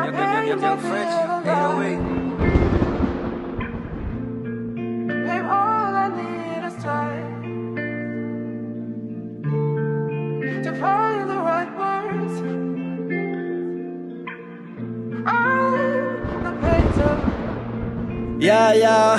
Young French, 808. Babe, all I need is time to find the right words. I'm the painter. Yeah.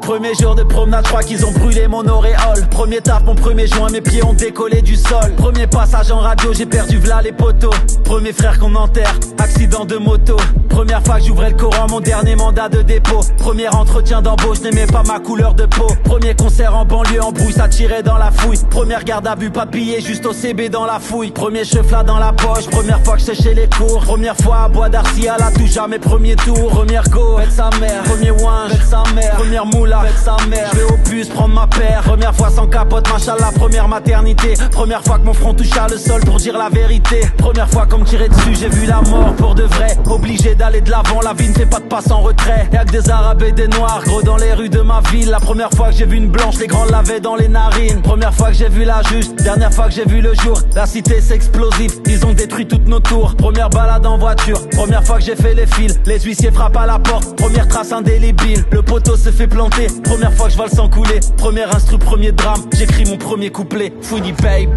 Premier jour de promenade, je crois qu'ils ont brûlé mon auréole. Premier taf, mon premier joint, mes pieds ont décollé du sol. Premier passage en radio, j'ai perdu v'là les poteaux. Premier frère qu'on enterre, accident de moto. Première fois que j'ouvrais le Coran, mon dernier mandat de dépôt. Premier entretien d'embauche, je n'aimais pas ma couleur de peau. Premier concert en banlieue, en brouille, ça tirait dans la fouille. Première garde à vue, papillé, juste au CB dans la fouille. Premier chevla dans la poche, première fois que je séchais les cours. Première fois à Bois d'Arcy, à la touche, jamais premier tour. Première go, faites sa mère. Premier winge, faites sa mère. Première moula, faites sa mère. Je vais au bus prendre ma paire. Première fois sans capote, machallah, première maternité. Première fois que mon front toucha le sol pour dire la vérité. Première fois qu'on me tirait dessus, j'ai vu la mort pour de vrai. Obligé d'aller de l'avant, la vie ne fait pas de pas sans retrait. Y'a que des arabes et des noirs, gros dans les rues de ma ville. La première fois que j'ai vu une blanche, les grands l'avaient dans les narines. Première fois que j'ai vu la juge, dernière fois que j'ai vu le jour. La cité c'est explosif, ils ont détruit toutes nos tours. Première balade en voiture, première fois que j'ai fait les fils. Les huissiers frappent à la porte, première trace indélébile. Le poteau se fait planter, première fois que je vois le sang couler. Premier instru, premier drame, j'écris mon premier couplet. Fouini bay.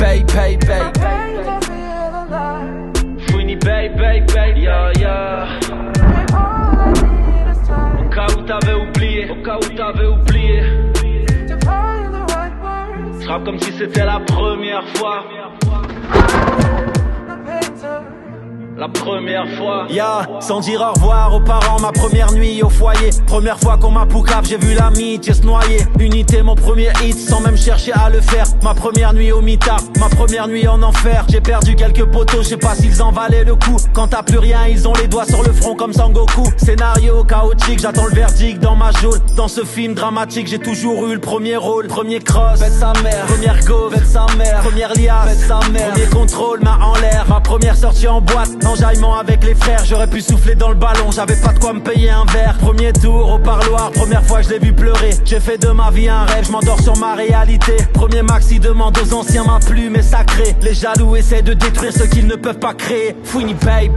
Fouini bay, yeah. Au cas où t'avais oublié, je rappe comme si c'était la première fois. La première fois, sans dire au revoir aux parents, ma première nuit au foyer. Première fois qu'on m'a poucave, j'ai vu l'amitié se noyer. Unité, mon premier hit, sans même chercher à le faire. Ma première nuit au mitard, ma première nuit en enfer. J'ai perdu quelques poteaux, je sais pas s'ils en valaient le coup. Quand t'as plus rien, ils ont les doigts sur le front comme Sangoku. Scénario chaotique, j'attends le verdict dans ma geôle. Dans ce film dramatique, j'ai toujours eu le premier rôle. Premier cross, faites sa mère. Première go, faites sa mère. Première liasse, faites sa mère. Premier contrôle, main en l'air. Ma première sortie en boîte, enjaillement avec les frères, j'aurais pu souffler dans le ballon, j'avais pas de quoi me payer un verre. Premier tour au parloir, première fois que je l'ai vu pleurer. J'ai fait de ma vie un rêve, je m'endors sur ma réalité. Premier maxi demande aux anciens, ma plume est sacrée. Les jaloux essaient de détruire ce qu'ils ne peuvent pas créer. Fouini bay.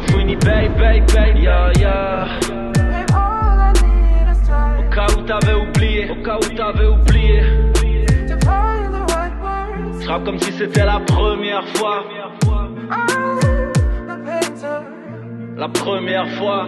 Fouini bay, yeah. Au cas où t'avais oublié, je rappe comme si c'était la première fois. La première fois.